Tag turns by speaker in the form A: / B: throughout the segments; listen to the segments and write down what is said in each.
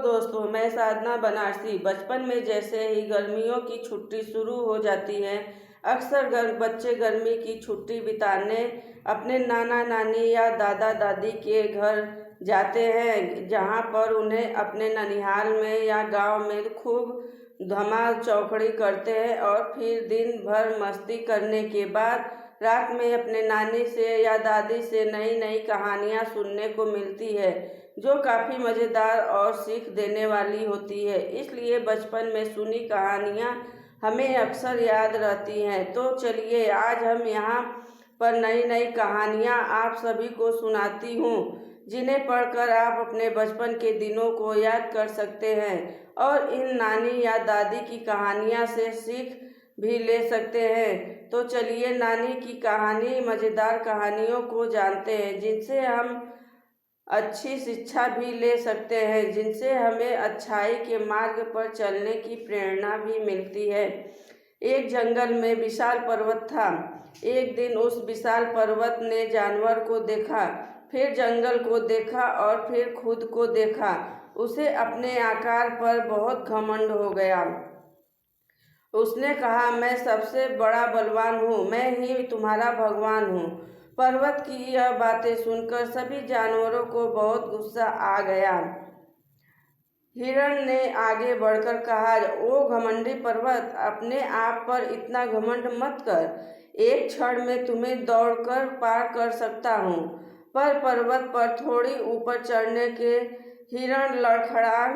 A: दोस्तों, मैं साधना बनारसी। बचपन में जैसे ही गर्मियों की छुट्टी शुरू हो जाती है, अक्सर बच्चे गर्मी की छुट्टी बिताने अपने नाना नानी या दादा दादी के घर जाते हैं, जहां पर उन्हें अपने ननिहाल में या गांव में खूब धमाल चौकड़ी करते हैं और फिर दिन भर मस्ती करने के बाद रात में अपने नानी से या दादी से नई नई कहानियाँ सुनने को मिलती है, जो काफ़ी मज़ेदार और सीख देने वाली होती है। इसलिए बचपन में सुनी कहानियाँ हमें अक्सर याद रहती हैं। तो चलिए आज हम यहाँ पर नई नई कहानियाँ आप सभी को सुनाती हूँ, जिन्हें पढ़कर आप अपने बचपन के दिनों को याद कर सकते हैं और इन नानी या दादी की कहानियाँ से सीख भी ले सकते हैं। तो चलिए नानी की कहानी, मज़ेदार कहानियों को जानते हैं, जिनसे हम अच्छी शिक्षा भी ले सकते हैं, जिनसे हमें अच्छाई के मार्ग पर चलने की प्रेरणा भी मिलती है। एक जंगल में विशाल पर्वत था। एक दिन उस विशाल पर्वत ने जानवर को देखा, फिर जंगल को देखा और फिर खुद को देखा। उसे अपने आकार पर बहुत घमंड हो गया। उसने कहा, मैं सबसे बड़ा बलवान हूँ, मैं ही तुम्हारा भगवान हूँ। पर्वत की यह बातें सुनकर सभी जानवरों को बहुत गुस्सा आ गया। हिरण ने आगे बढ़कर कहा, ओ घमंडी पर्वत, अपने आप पर इतना घमंड मत कर। एक क्षण में तुम्हें दौड़कर पार कर सकता हूँ। पर पर्वत पर थोड़ी ऊपर चढ़ने के हिरण लड़खड़ा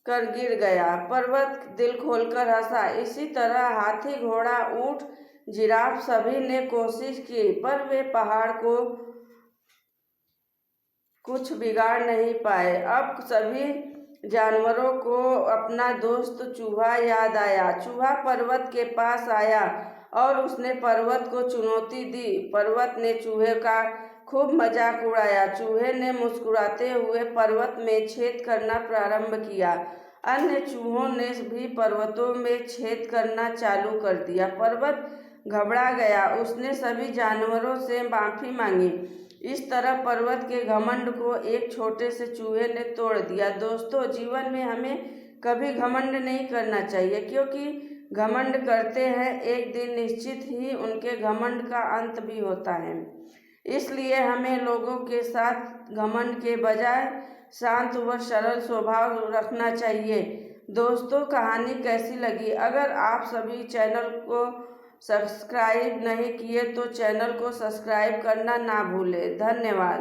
A: कर गिर गया। पर्वत दिल खोलकर हंसा। इसी तरह हाथी, घोड़ा, ऊंट, जिराफ सभी ने कोशिश की, पर वे पहाड़ को कुछ बिगाड़ नहीं पाए। अब सभी जानवरों को अपना दोस्त चूहा याद आया। चूहा पर्वत के पास आया और उसने पर्वत को चुनौती दी। पर्वत ने चूहे का खूब मजाक उड़ाया। चूहे ने मुस्कुराते हुए पर्वत में छेद करना प्रारंभ किया। अन्य चूहों ने भी पर्वतों में छेद करना चालू कर दिया। पर्वत घबरा गया। उसने सभी जानवरों से माफी मांगी। इस तरह पर्वत के घमंड को एक छोटे से चूहे ने तोड़ दिया। दोस्तों, जीवन में हमें कभी घमंड नहीं करना चाहिए, क्योंकि घमंड करते हैं एक दिन निश्चित ही उनके घमंड का अंत भी होता है। इसलिए हमें लोगों के साथ घमंड के बजाय शांत व सरल स्वभाव रखना चाहिए। दोस्तों, कहानी कैसी लगी? अगर आप सभी चैनल को सब्सक्राइब नहीं किए तो चैनल को सब्सक्राइब करना ना भूलें। धन्यवाद।